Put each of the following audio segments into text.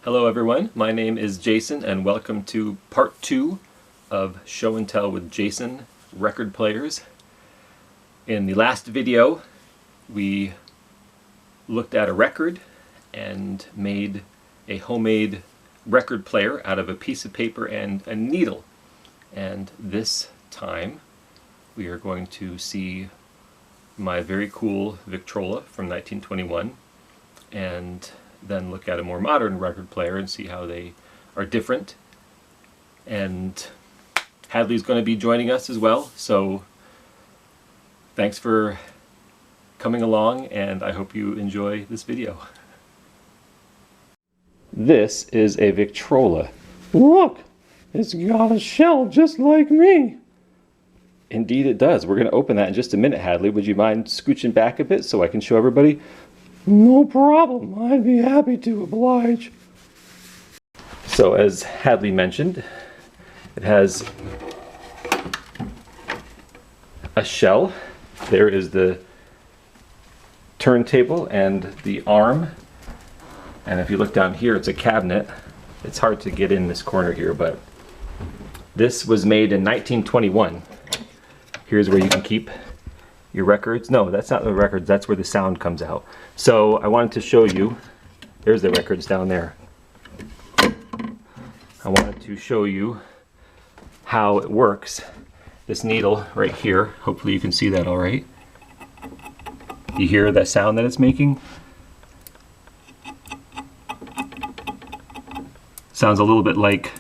Hello everyone, my name is Jason and welcome to part 2 of Show and Tell with Jason record players. In the last video we looked at a record and made a homemade record player out of a piece of paper and a needle. And this time we are going to see my very cool Victrola from 1921 and then look at a more modern record player and see how they are different. And Hadley's going to be joining us as well, so thanks for coming along and I hope you enjoy this video. This is a Victrola. Look, it's got a shell just like me. Indeed it does. We're going to open that in just a minute, Hadley. Would you mind scooching back a bit so I can show everybody? No problem. I'd be happy to oblige. So as Hadley mentioned, it has a shell. There is the turntable and the arm. And if you look down here, it's a cabinet. It's hard to get in this corner here, but this was made in 1921. Here's where you can keep your records. No, that's not the records, that's where the sound comes out. So I wanted to show you, there's the records down there. I wanted to show you how it works. This needle right here, hopefully you can see that all right. You hear that sound that it's making? Sounds a little bit like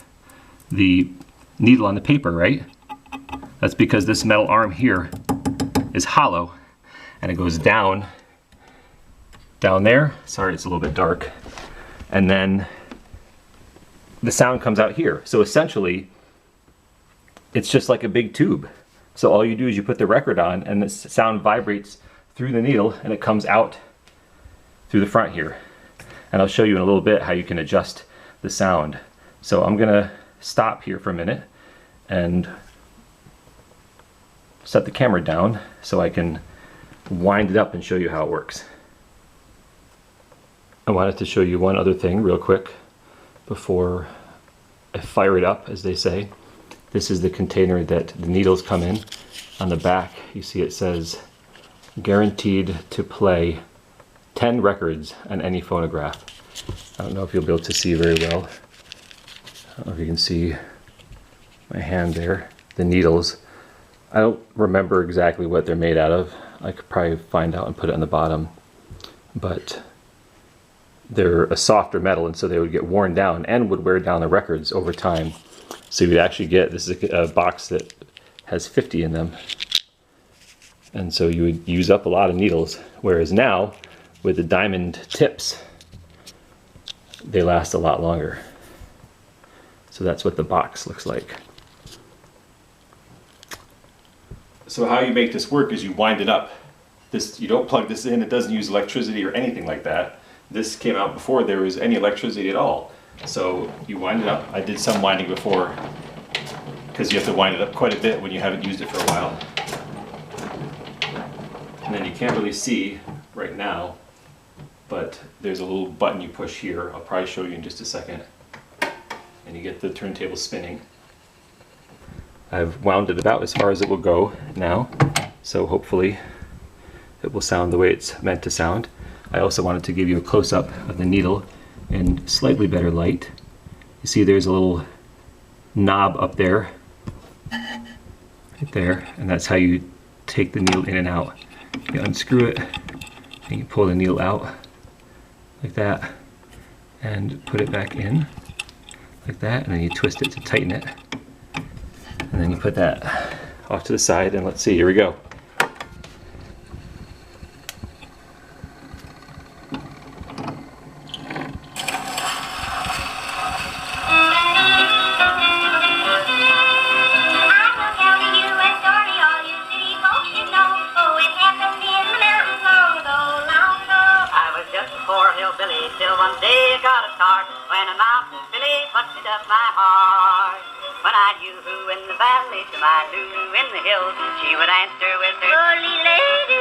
the needle on the paper, right? That's because this metal arm here is hollow and it goes down there. Sorry, it's a little bit dark. And then the sound comes out here. So essentially, it's just like a big tube. So all you do is you put the record on and the sound vibrates through the needle and it comes out through the front here. And I'll show you in a little bit how you can adjust the sound. So I'm gonna stop here for a minute and set the camera down so I can wind it up and show you how it works. I wanted to show you one other thing real quick before I fire it up, as they say. This is the container that the needles come in. On the back you see it says guaranteed to play 10 records on any phonograph. I don't know if you'll be able to see very well. I don't know if you can see my hand there, the needles. I don't remember exactly what they're made out of. I could probably find out and put it on the bottom. But they're a softer metal and so they would get worn down and would wear down the records over time. So you would actually get, this is a box that has 50 in them. And so you would use up a lot of needles. Whereas now, with the diamond tips, they last a lot longer. So that's what the box looks like. So how you make this work is you wind it up. You don't plug this in, it doesn't use electricity or anything like that. This came out before there was any electricity at all. So you wind it up. I did some winding before because you have to wind it up quite a bit when you haven't used it for a while. And then you can't really see right now, but there's a little button you push here. I'll probably show you in just a second. And you get the turntable spinning. I've wound it about as far as it will go now, so hopefully it will sound the way it's meant to sound. I also wanted to give you a close-up of the needle in slightly better light. You see there's a little knob up there, right there, and that's how you take the needle in and out. You unscrew it and you pull the needle out like that and put it back in like that, and then you twist it to tighten it. And then you put that off to the side and let's see, here we go. Till one day I got a start when a mountain filly busted up my heart. When I knew who in the valley to my Lulu in the hills, she would answer with her "Lily lady."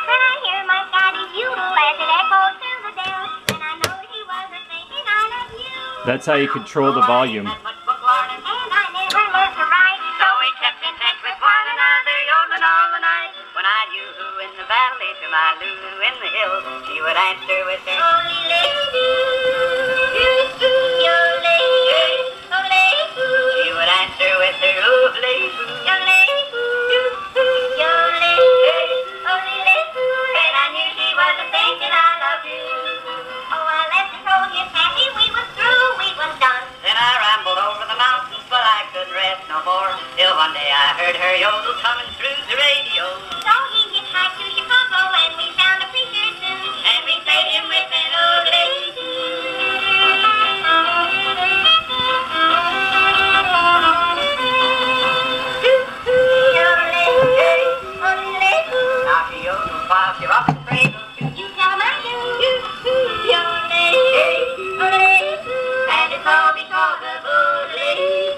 When I hear my daddy's yodel as it echoes through the dale, then I know she was a thinking on That's how you control the volume. And I never learned to write. So we kept in touch with one another, yodeling all the night. When I knew who in the valley to my Lulu in the hills, she would answer with her holy lady, yo lady, oh lady. She would answer with her oh lady, yo lady, yo lady, holy lady. And I knew she wasn't thinking I loved you. Oh, I left the road, yes, happy we was through, we was done. Then I rambled over the mountains, but I couldn't rest no more. Till one day I heard her yodel coming through the radio. So he hitchhiked to Chicago and we found a preacher soon. And we played him with an old lady. Now she yodels while she rocks the cradle. You tell him I do. And it's all because of old lady.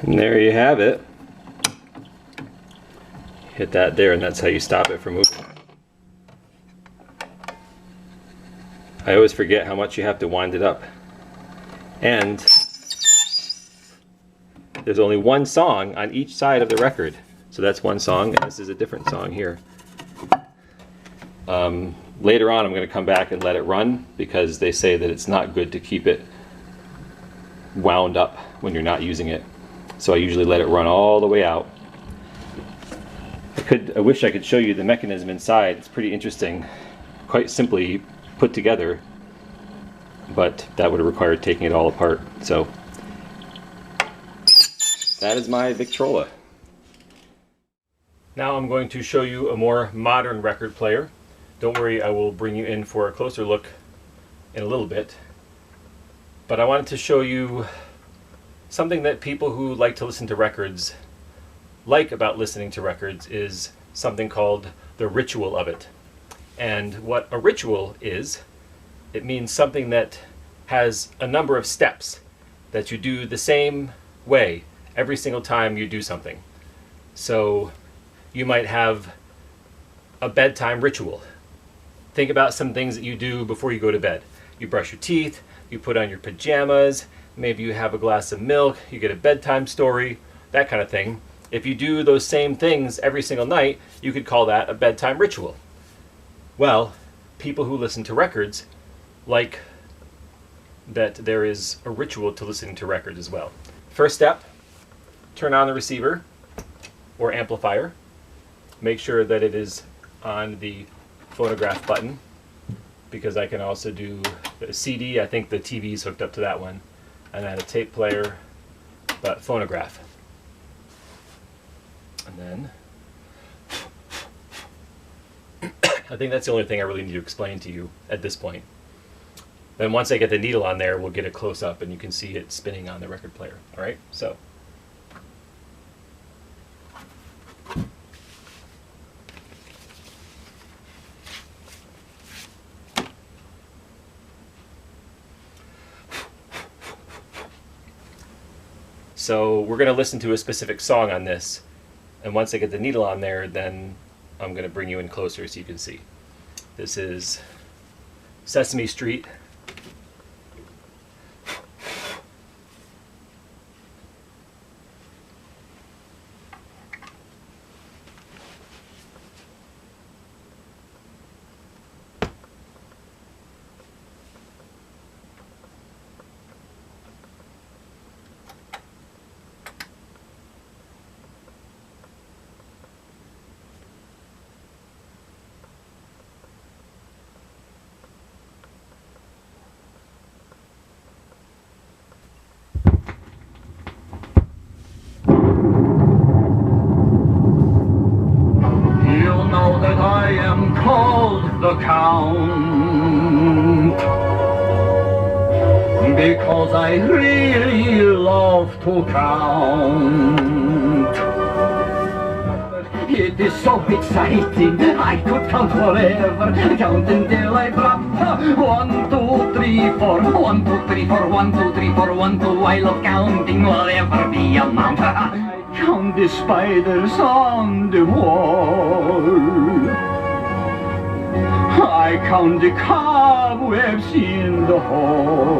And there you have it. Hit that there, and that's how you stop it from moving. I always forget how much you have to wind it up. And there's only one song on each side of the record. So that's one song, and this is a different song here. Later on I'm going to come back and let it run, because they say that it's not good to keep it wound up when you're not using it. So I usually let it run all the way out. I wish I could show you the mechanism inside. It's pretty interesting. Quite simply put together, but that would have required taking it all apart. So that is my Victrola. Now I'm going to show you a more modern record player. Don't worry, I will bring you in for a closer look in a little bit. But I wanted to show you something that people who like to listen to records like about listening to records is something called the ritual of it. And what a ritual is, it means something that has a number of steps that you do the same way every single time you do something. So you might have a bedtime ritual. Think about some things that you do before you go to bed. You brush your teeth, you put on your pajamas, maybe you have a glass of milk, you get a bedtime story, that kind of thing. If you do those same things every single night, you could call that a bedtime ritual. Well, people who listen to records like that there is a ritual to listening to records as well. First step, turn on the receiver or amplifier. Make sure that it is on the phonograph button, because I can also do a CD. I think the TV is hooked up to that one, and then a tape player, but phonograph. And then I think that's the only thing I really need to explain to you at this point. Then once I get the needle on there, we'll get a close-up and you can see it spinning on the record player. All right, so. So we're going to listen to a specific song on this, and once I get the needle on there, then I'm going to bring you in closer so you can see. This is Sesame Street. The Count, because I really love to count. It is so exciting, I could count forever, count until I drop. 1, 2, 3, 4, 1, 2, 3, 4, 1, 2, 3, 4, 1, 2. I love counting whatever the amount. I count the spiders on the wall. I I count the cobwebs in the hall.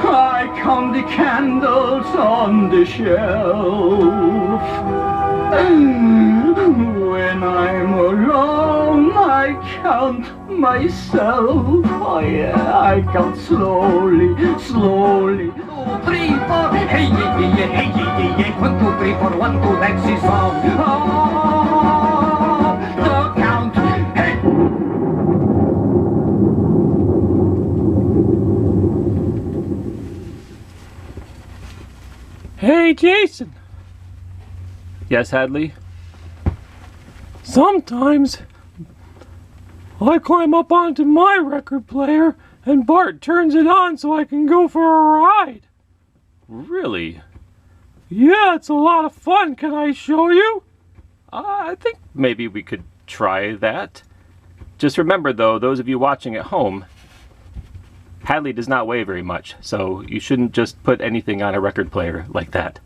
I count the candles on the shelf. When I'm alone, I count myself. Oh yeah, I count slowly, slowly. 2, 3, 4, hey, yeah, yeah, yeah, hey, yeah, yeah, yeah. 1, 2, 3, 4, 1, 2, that's the song. Oh, the count, hey. Hey, Jason. Yes, Hadley? Sometimes I climb up onto my record player and Bart turns it on so I can go for a ride. Really? Yeah, it's a lot of fun. Can I show you? I think maybe we could try that. Just remember, though, those of you watching at home, Hadley does not weigh very much, so you shouldn't just put anything on a record player like that.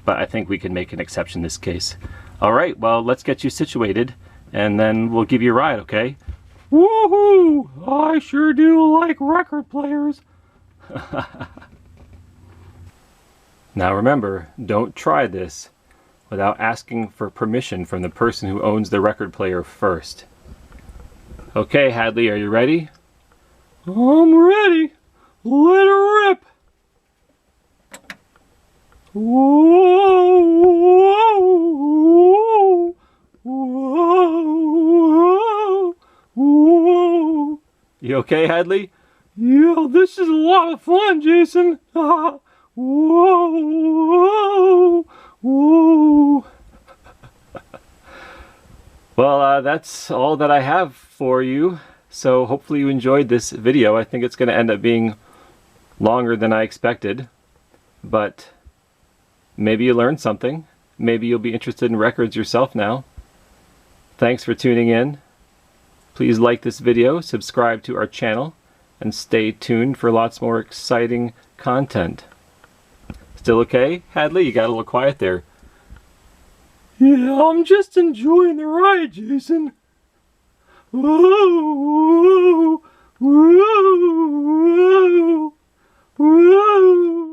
But I think we can make an exception in this case. All right, well, let's get you situated, and then we'll give you a ride, okay? Woohoo! I sure do like record players. Now remember, don't try this without asking for permission from the person who owns the record player first. Okay, Hadley, are you ready? I'm ready. Let her rip. Whoa, whoa, whoa, whoa. You okay, Hadley? Yeah, this is a lot of fun, Jason. Whoa, whoa. Well, that's all that I have for you. So hopefully you enjoyed this video. I think it's going to end up being longer than I expected. But maybe you learned something. Maybe you'll be interested in records yourself now. Thanks for tuning in. Please like this video, subscribe to our channel, and stay tuned for lots more exciting content. Still okay, Hadley? You got a little quiet there. Yeah, I'm just enjoying the ride, Jason. Whoa, whoa, whoa, whoa.